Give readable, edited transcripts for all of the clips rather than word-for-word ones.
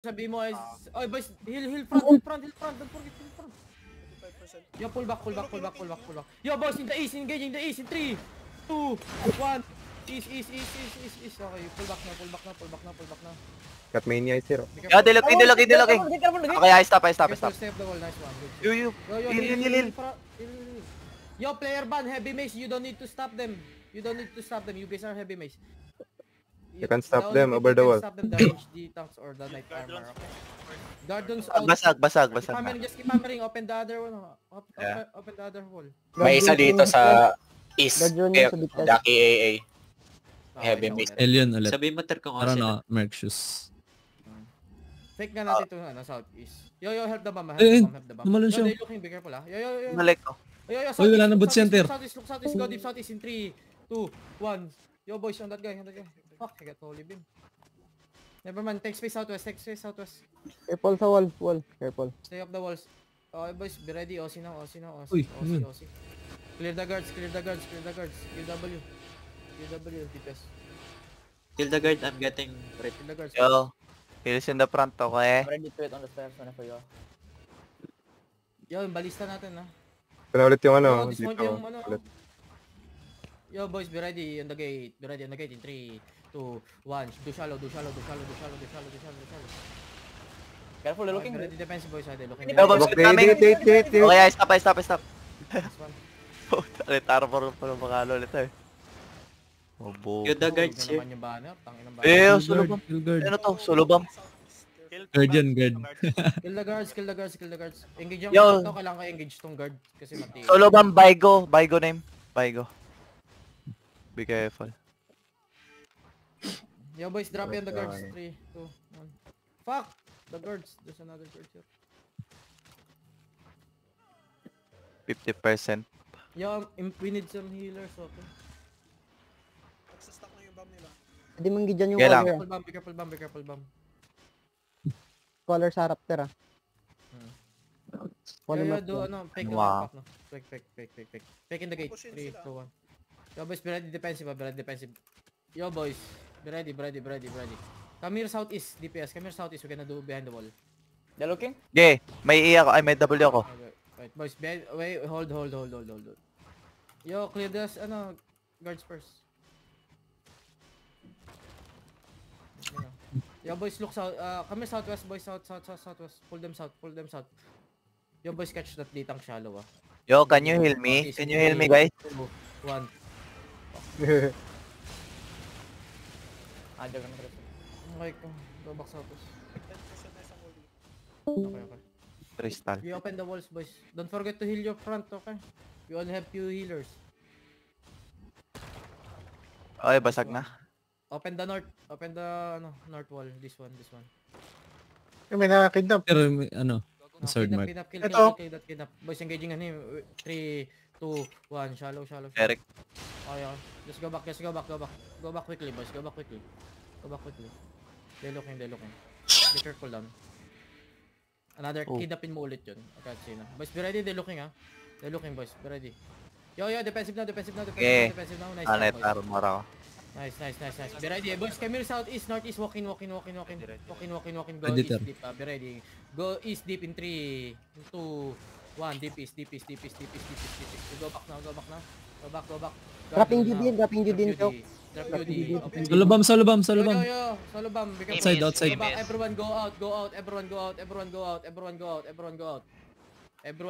Sabi mo is, oh boys, heal front, don't forget heal front. 25%. Yo, pull back. Yo boys, in the east, engaging the east in 3, 2, 1. East. Okay, pull back now. Got mania is zero. Be Yo, careful. dilok. Okay, I stop. Careful, stay up the wall, nice one. Good. Yo. Yo, Heal. heal. Yo, player ban, heavy mace, you don't need to stop them. You guys are heavy mace. You can stop The them only over people the wall. Stop them, the range, the tanks, or the knight armor, okay? Guardians out. Basag. Keep hammering, just keep hammering, open the other one. Yeah. Open the other wall. May isa dito sa east. Guardian Kaya sa bigtas. Ducky AA. Okay, Heavy siya mace. ulit. Alien ulit. Sabihin mo ter kung Para sila. na Merc shoes. Fake na natin ito, southeast. Yo, help the bomb, help the bomb. tumalon Yo, siya. they're looking, be careful, Yo. Malik ko. Yo, Uy, wala nang boot center. Look southeast, go deep southeast in 3, 2, 1. Yo, boys, on that guy. Fuck, I got holy beam. Never mind, take space southwest. Careful sa wall. Careful. Stay up the walls. Okay, boys, be ready. OC now. Uy, yun. OC. Clear the guards. QW, DPS. Kill the guard, I'm getting red. Kill the guards. Yo. Heals in the front, okay? Ready to it on the stairs whenever you are. Yo, yung balista natin, ha. Ito na ulit yung ano. Yo, dismount Dito. yung ano. Ulit. Yo, boys, be ready on the gate. In 3, 2, 1. Do shallow. Careful, they're looking. Be ready defensive, boys. They're looking. Yo, Bobs, Okay, coming. date. Okay, I stop. This one. Ulit, armor pa ng makalo ulit eh. Oh, bo. Kill the guards Tignan here. naman yung banner. Tangin ng banner. Solo bomb. Kill guard. Ano to? Solo bomb? Guardian guard. Kill the guards. Engage yung Yo. guard to. Kailangan ko engage tong guard. Kasi mati. Solo bomb, Baigo name. Baigo. Be careful. Yo, boys, drop yan the guards. 3, 2, 1. Fuck! The guards. There's another guard here. 50%. Yo, we need some healers, okay? Nagsastock na yung bomb nila. Hindi manggi dyan yung Kailang. color. Be careful, bomb. Color sa Raptor ah. Color Yo, map do yan. ano, fake na Wow. back, no? Fake. Fake in the gate. 3, 2, 1. Yo, boys, be ready defensive. Yo, boys, be ready. Come here southeast, DPS. We're gonna do behind the wall. They're looking? Okay, may E ako. Ay, may W ako. Okay, wait, boys, wait, hold. Yo, clear this, guards first. Yo, boys, look south. Come here southwest, boys, southwest. Pull them south. Yo, boys, catch that ditang shallow, Yo, can you heal me? Can you heal me, guys? 1. They're gonna press. Okay, go back southwest. 10% na isang ulti. Okay. Crystal. We open the walls, boys. Don't forget to heal your front, okay? We only have few healers. Okay, basag na. Open the north wall. This one. May nakakidnap. Pero may sword mark. Kidnap. Boys, engaging on him. 3, 2, 1. Shallow. Eric. Okay. Just go back. Go back quickly, boys. Go back quickly. They're looking. Be careful lang. Another kidnapin mo ulit yun. Okay, sino. Boys, be ready. They're looking, They're looking, boys. Be ready. Yo, defensive now. Okay. Nice, Anet, boys. armor ako. Nice. Be ready. Boys, come here southeast, northeast, walking. Go Ready, east sir. deep. Be ready. Go east deep in 3, 2, 1. Deep east. Go back now. Go back. Dropping you din, Chok. Drop UD. Open Solo bomb. Yo. Solo bomb. Be careful. Outside. Go back. Everyone go out. Everyone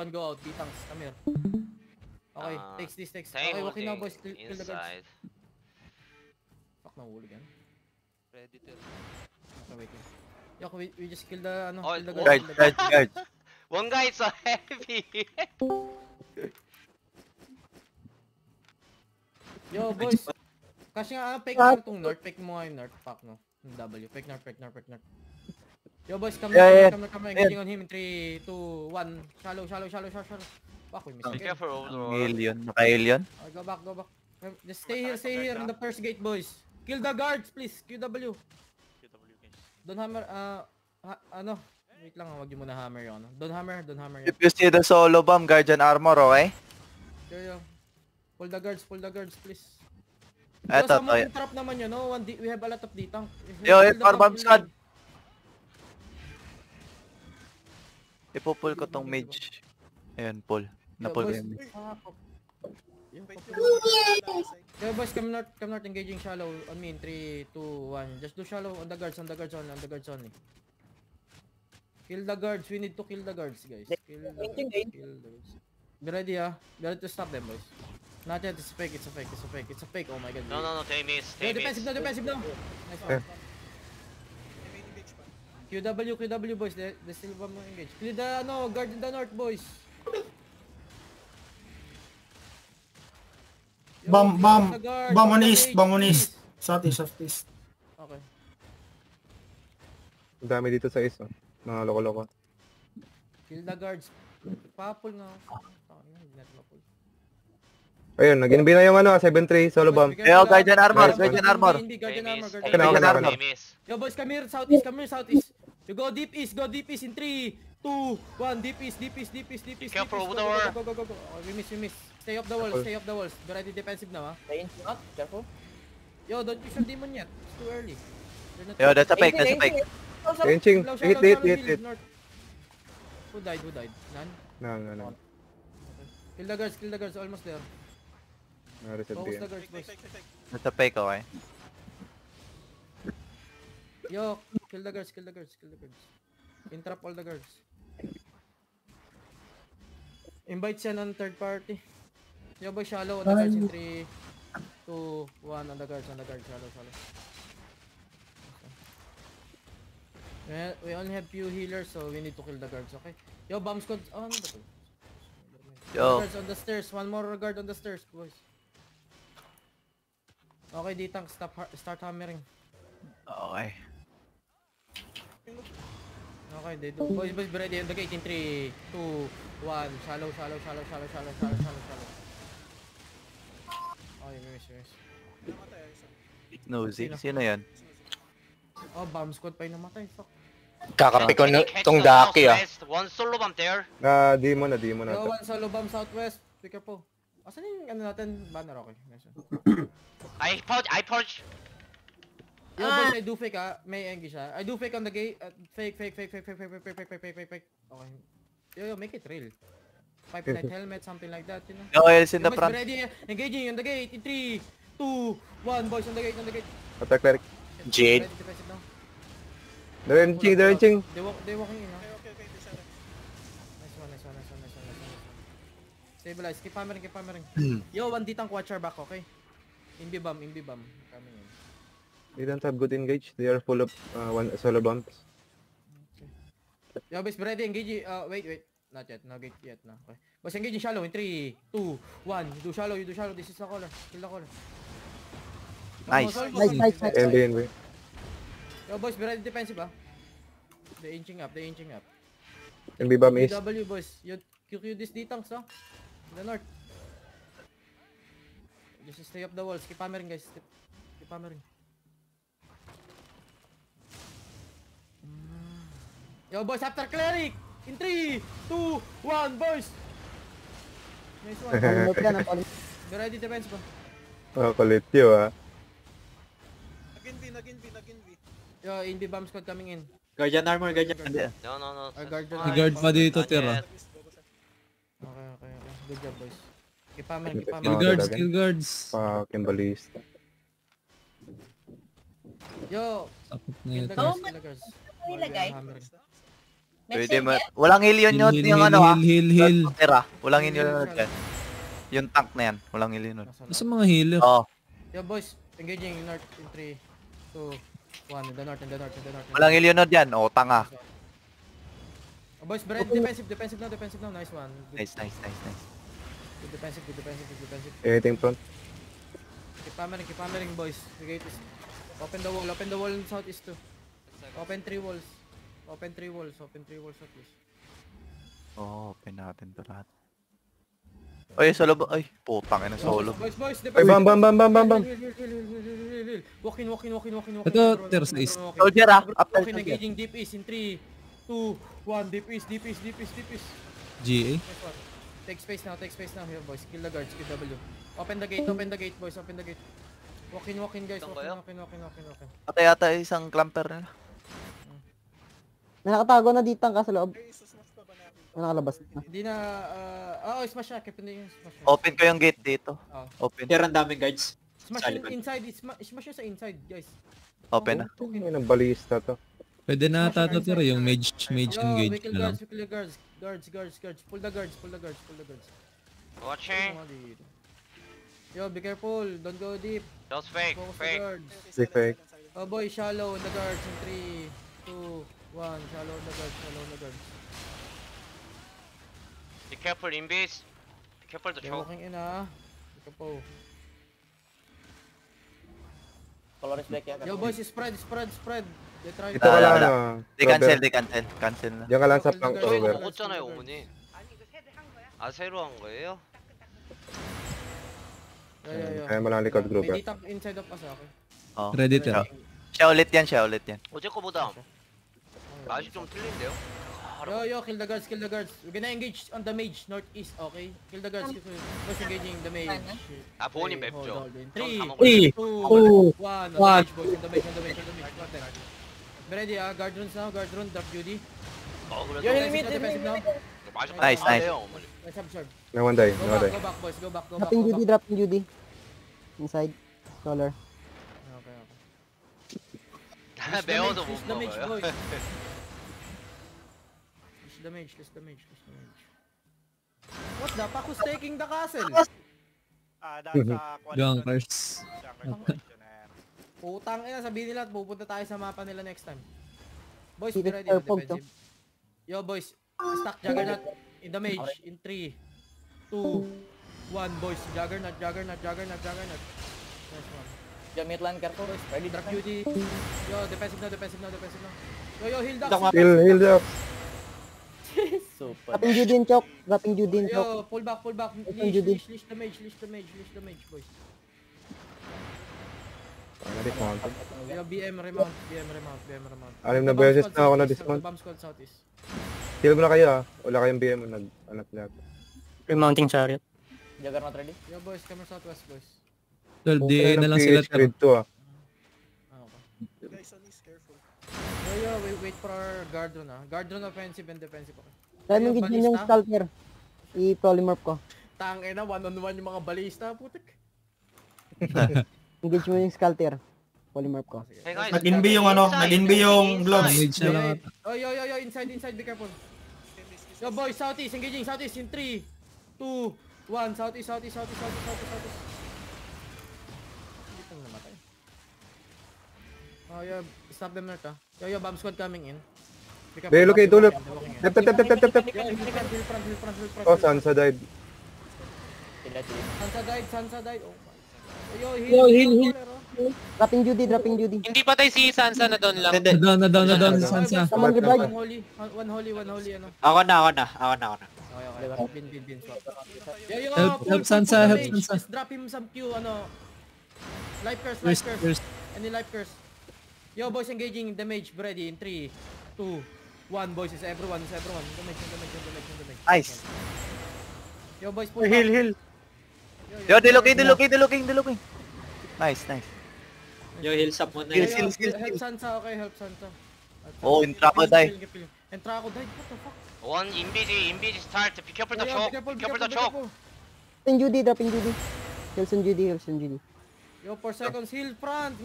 go out. Bitangs, come here. Okay, takes this. Okay, walking now, boys. Kill the guards. Fuck, nahulog yan. Predator. Okay, wait. Yo, we just kill the, Oh, kill the Guard. One guy is so heavy. Yo, boys. Kasi nga, fake na itong north. Fake mo nga yung north. Fuck, no. Yung W. Fake north. Yo, boys, come Yeah. Engaging on him in 3, 2, 1. Shallow. Fuck, we missed Be again. careful, Overlord. Heal yun. Naka-heal yun. Okay, go back. Just stay here in the first gate, boys. Kill the guards, please. QW. Don't hammer, wait lang, wag niyo muna hammer yung Don't hammer yan. If you see the solo bomb, guardian armor, okay? Yo. Pull the guards, please. Eto, Someone trap naman yun, no? We have a lot of D-tank. Yo, hit for bomb squad. Ipo-pull ko tong mage. Ayun, pull. Na-pull ko boys. yung Yung Wait, pop- yung Yeah, boys, come north, engaging shallow on me in 3, 2, 1. Just do shallow on the guards only. Kill the guards, we need to kill the guards, guys. Kill the guards. Be ready, Be ready to stop them, boys. Not yet, it's a fake, it's a fake, oh my god. No, they miss. Yeah, defensive now. Nice one. main engage pa. QW, boys, they still want to engage. Kill the, guard in the north, boys. Yo, Bomb, kill bomb. the guard, Bomb on the east, engage, bomb on please. east. Southeast. Okay. Ang dami dito sa is, mga loko-loko. Kill the guards. Papul na. Hindi natin mapul. Ayun, nag-inbi na yung 7-3 solo bomb. Yo, guardian armor, guardian armor. Guardian armor. Okay na, okay na. They miss. Yo boys, come here southeast. You go deep east in 3, 2, 1, deep east. Careful, Go. Woodward. Okay, we miss. Stay up the walls. Be ready defensive now, Stay in front, careful. Yo, don't use your demon yet. It's too early. Yo, that's a fake. Ayun, Ching. Hit. North. Who died? None? No. Kill the guards, almost there. Reset Focus yan. the guards, boys. Take. That's a fake, okay? Yo, kill the guards. Entrap all the guards. Invite siya ng third party. Yo boy, shallow on the guards in 3, 2, 1 on the guards, shallow. We only have few healers, so we need to kill the guards, okay? Yo, bomb squad, ano ba to? Yo. Guards on the stairs, one more guard on the stairs, boys. Okay, D-Tank, start hammering. Okay. Okay, they do. Boys, be ready on the gate in 3, 2, 1. Shallow. Oh, you miss. Namatay, isa. Nosy. Sino yan? Oh, bomb squad pa yung namatay. Fuck. Kakapi ko Head tong to Daki southwest. One solo bomb there. Di mo na. Yo, one solo bomb southwest. Be careful. Asan yung natin? Banner, okay. Nice one. I purge. Yo, boys, I do fake, May engage, I do fake on the gate. Fake. Okay. Yo, make it real. Pipeline helmet, something like that, you know. Yo, else in Yo, the boys, front. be ready, engaging on the gate in 3, 2, 1. Boys, on the gate. Attack cleric. Jade. Ready, defensive now. They're in Ching. They walking in, Okay, Deshadow. Nice one. Stabilize, keep hammering. Yo, one D-Tank watcher back, okay? Imbi bomb. Coming in. They don't have good engage. They are full of one solo bombs. Yo, boys, be ready, engage. Wait. Not yet, no gate yet, no. Okay. Boys, engage in shallow in 3, 2, 1. You do shallow. This is the caller. Kill the caller. Nice. Nice. NB. Yo, boys, be ready defensive, They inching up. NB bomb is. W, boys. You QQ this D-Tanks, In the north. Just stay up the walls. Keep hammering, guys. Keep hammering. Yo, boys, after cleric! In 3, 2, 1, boys! Nice one. Palimot yan, ang palimot. Be ready defense ba? Kulit yun, Nag-inv. Yo, Indy bomb squad coming in. Guardian armor. No. Our guard May guard pa dito, tira. Okay. Good job, boys. Keep hammering. Kill guards. Fucking balista. Yo, Sakot na kill the ito. guards, kill the guards. Nilagay? Hammering. Pwede mo. Walang heal yun yung ano Heal. Tira. Walang heal yun. Yung tank na yan. Walang heal yun. Sa mga healer. Oo. Yo, boys, engaging in north in 3, 2, 1. In the north. Walang heal yun dyan. O, tanga. Oh, boys, be ready defensive now. Nice one. Nice. Good defensive. Anything front? Keep hammering, boys. The gate is... Open the wall in southeast too. Open 3 walls at least. Oo, open natin to lahat. Ay, solo ba? Ay, putang ina solo. Boys, Ay, bam. Heal. Walk in. Ito, tira sa east. Soldier after Walking, engaging deep east in 3, 2, 1. Deep east. GA. Nice one. Take space now here, boys. Kill the guards, kill W. Open the gate, boys. Walk in, guys. Walk in. Patay yata isang clamper nila. May nakatago na dito ang sa loob. Ay, susmash pa ba natin? May nakalabas na. Hindi na, smash siya. Captain na yung smash. Open ko yung gate dito. Oh. Open. Here ang daming guards. Smash Sa yung likod. inside. Smash yun sa inside, guys. Open na. Yun ang balista to. Pwede na ata to pero yung mage engage Wickle na lang. guards, wickle guards. Guards. Pull the guards. Watching. Yo, be careful. Don't go deep. Just fake. Focus the Fake. guards. Say fake. Oh boy, shallow on the guards in 3, 2, 1. Shallow on the guards. Be careful, invis. Be careful to They're choke. walking in Ika po. Color is black yan. Yo boys, spread. They try Dito ka lang wala. ano. Di cancel, di cancel. Cancel na. Diyan ka lang sa flank Yo, 저희가 cover. 먹었잖아요, 어머니. 아, 새로 한 거예요? Yo. Kaya mo lang likod group. May ditang inside of us, okay? Oh. Ready to. Siya ulit yan. 어제 거보다 맛이 좀 틀린데요? Yo, kill the guards. We're gonna engage on the mage, northeast, okay? Kill the guards, boys engaging the mage. 아, 보호님 Okay, 맵죠? hold in. 전 3, 다 먹었어요. 2, 1, on the mage, boys, on the mage. Go ahead. Be ready, guard runes now, drop duty. 그래서 Defensive now. 맛이 Nice, nice. 맞아요, 어머니. Let's absorb. No one die. Go back, boys, go back. Dropping Judy. Inside. Solar. Okay. 매워서 못 Push the mage, 먹어요. boys. Push the mage. What the fuck? Who's taking the castle? Junkers. Putang ina, sabihin nila at pupunta tayo sa mapa nila next time. Boys, Keep be it ready, purple, defensive. Yo boys, stack Juggernaut in the mage in 3, 2, 1 boys. Juggernaut. Nice one. Yo, midland, careful. Ready, Drop duty. Yo, defensive now. Yo, heal Doc, down. Heal up. Super. Dropping Judy in choke. Yo, pull back. Judy. Leash the mage, boys. Na-dismount. Yo, BM remount. Anim na beses na ako na-dismount. Bomb squad southeast. Heal mo na kayo Wala kayong BM. Nag-anak lahat. Remounting chariot. Juggernaut ready? Yo boys, come southwest boys. Tol, DA na lang sila. PH grid 2 Okay. Guys, on is careful. Yo, wait for our guard rune Guard rune offensive and defensive, okay? Try mong gidyan yung stalker. I-polymorph ko. Tangina, one-on-one yung mga balista, putik. Engage mo yung sculptor. Polymorph ko. Hey guys, Nag-inbi yung ano, nag-inbi yung gloves. Mage na lang. Oh, yo, inside, be careful. Yo boys, southeast, engaging southeast in 3, 2, 1, southeast. Hindi pang namatay. Oh, yo, stop them north Yo, bomb squad coming in. Be careful, Belok kayo, they're dulot. walking in. Tap. Yo, hill front. Oh, Sansa died. Sansa died. Oh my. Yo, heal. Dropping Judy. Hindi patay si Sansa na doon lang. Hindi. Na down si Sansa. Someone revive. One holy, ano. Ako na. Okay. Bin, swap. Yo, Help Sansa, help mage. Sansa. Just drop him some Q, life curse. First. Any life curse. Yo, boys, engaging the mage. Be ready in 3, 2, 1, boys. It's everyone. The mage. Nice. Yo, boys, pull Heal, back. heal. Yo, diluking. Nice. Yo, heals up muna Yo, yun. help Sansa, okay, help Sansa. Oh, Intraco die. Intraco died, what the fuck? one invis start. Be careful to Yo, choke. Be careful to choke. Dropping Judy. Heals on Judy. Yo, 4 seconds, heal front.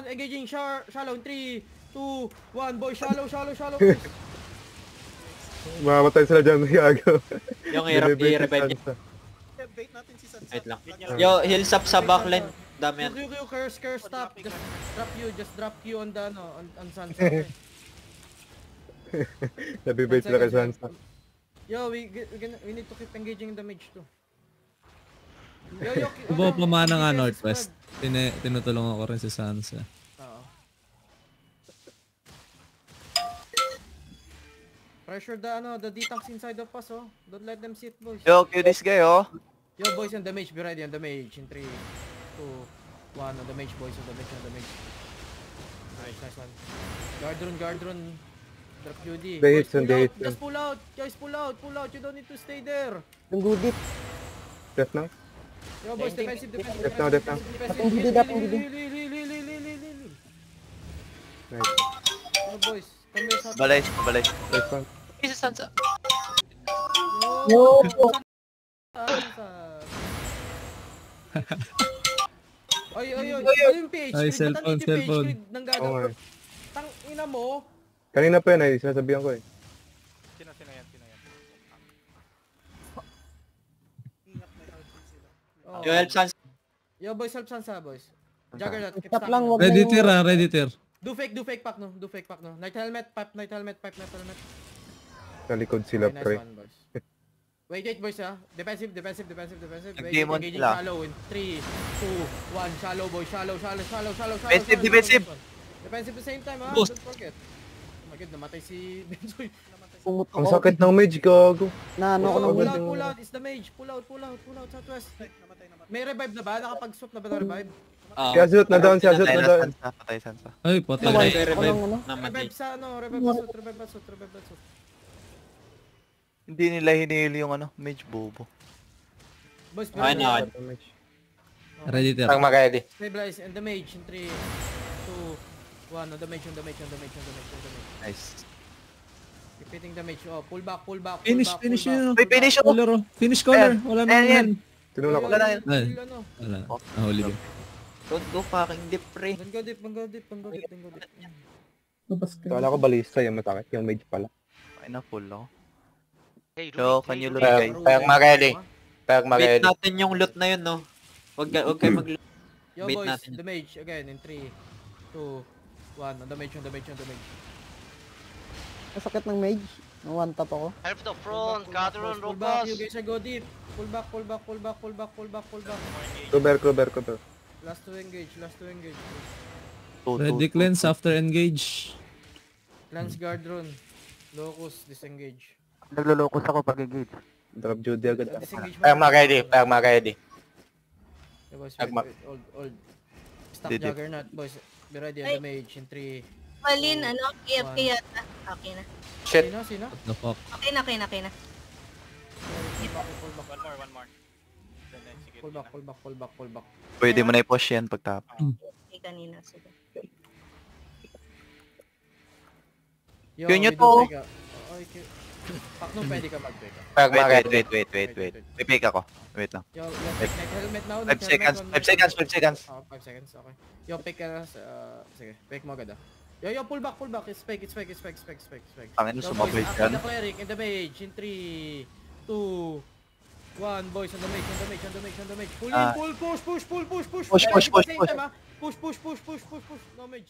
Engaging shallow in 3, 2, 1, boys, shallow, please. Mamatay sila dyan. Gago. Yung i-revive niya. Bait natin si Sansa. Wait lang. Yo, heals up sa backline. Dami yan. Q, curse, stop. Just drop Q on the, on Sansa, okay? Nabibait sila kay Sansa. Yo, we need to keep engaging the mage too. Yo, Ubo pamana nga DPS northwest. spread. Tinutulungan ko rin si Sansa. Oo. Pressure the D-tanks inside of us, Don't let them sit, boys. Yo, kill this guy, Yo, boys, on the mage, be ready on the mage in 3, 2, 1, on the mage, boys, on the mage. Nice one. Guard rune. Drop UD. They hit Boys, soon, pull they out. hit Just pull out. Guys, pull out. You don't need to stay there. Yung Goodip. Left now. Yo, boys, defensive. Left now. Dropping Judy. Heal. Nice. Yo, boys, Tombe sa... Balay, balay. Nice one. Si Sansa. Yo! Sansa. Oy, oy, oy. Ano yung PH? Ay, Ba't cellphone, nandito yung PH cellphone. grid ng Oo gagawin? nga. Tang ina mo. Kanina pa yun ay sinasabihan ko eh. Ingat may outfit sila. Oh. Yo, help Sansa. Yo, boys, help Sansa, boys. Juggernaut, keep Stop stacking lang, them. wag Ready na tier yung... ready tier. Do fake pack no. Do fake pack no. Night helmet, pipe, night helmet, pipe, night helmet. Sa likod sila, Okay, nice pre. one, boys. Wait, boys, ha. Defensive. Wait, Nag-game on engaging sila. shallow in 3, 2, 1. Shallow, boys. Shallow. Defensive, defensive. Defensive at the same time, ha. Boost. Don't forget. Oh my god, namatay si Benzoy. Pungot Ang ako. sakit ng mage, gago. Na ano ko ng Pull wind. out, pull out. It's the mage. Pull out, southwest. Namatay. May revive na ba? Nakapag-swap na ba ng revive? Si Azut na down, si Azut Patay na na down. Sansa, patay Sansa. Ay, patay. Nawan Revive, ako ng ano. Namatay. Revive sa ano, revive na suit. Hindi nila hinihil yung ano, mage bobo. Boys, Okay na. Ready tier. mag-ready. Stabilize and the mage in 3, 2, 1. On the mage. Nice. Repeating the mage. Oh, pull back. Finish yun. May finish ako. Caller, oh. Finish caller. Wala na Ayan. yan. Tinulak ko. Wala na yan. Ay. Ano? Wala. Nahuli ko. Don't go fucking deep, pre. Don't go deep. Kala ko balista yung matakit, yung mage pala. Ay na, full ako. Hey, So, Ruby, can you hey, look Ruby. guys? Pag mag-ready. Bait natin yung loot na yun, no? Huwag kayo mag-loot. Yo Bait boys, natin. the mage again in 3, 2, 1. On the mage. Masakit ng mage. One tap ako. Help the front, gather on Pull back, robust. you guys are go deep. Pull back. Cover. Last to engage. Ready cleanse after engage. Lance guard rune. Locus, disengage. Naglulokos ako pag engage. Drop Judy agad. Disengage mo. mag-ready. Yeah, boys, Pag wait. Old. Stop Did it. Juggernaut, boys. Be ready on the mage in 3. Malin, ano, KFK yata. Okay na. Sino? What the fuck? Okay na. Pull back. Pwede mo na i-push yan pag tap. Okay, kanina. Sige. Yo, Yun yun we do to. fake, okay. Pak nung pwede ka mag-fake. Wait. May pick ako. Wait lang. Yo, pick night helmet now. 5 seconds. 5 seconds. Oh, 5 seconds, okay. Yo, pick ka na. Sige, pick mo agad ah. Yo, pull back. It's fake. Tangin, Yo, sumabay boys, dyan. after the cleric, in the mage, in 3, 2, 1, boys, on the mage. Pull in, push. Push. Push. No mage.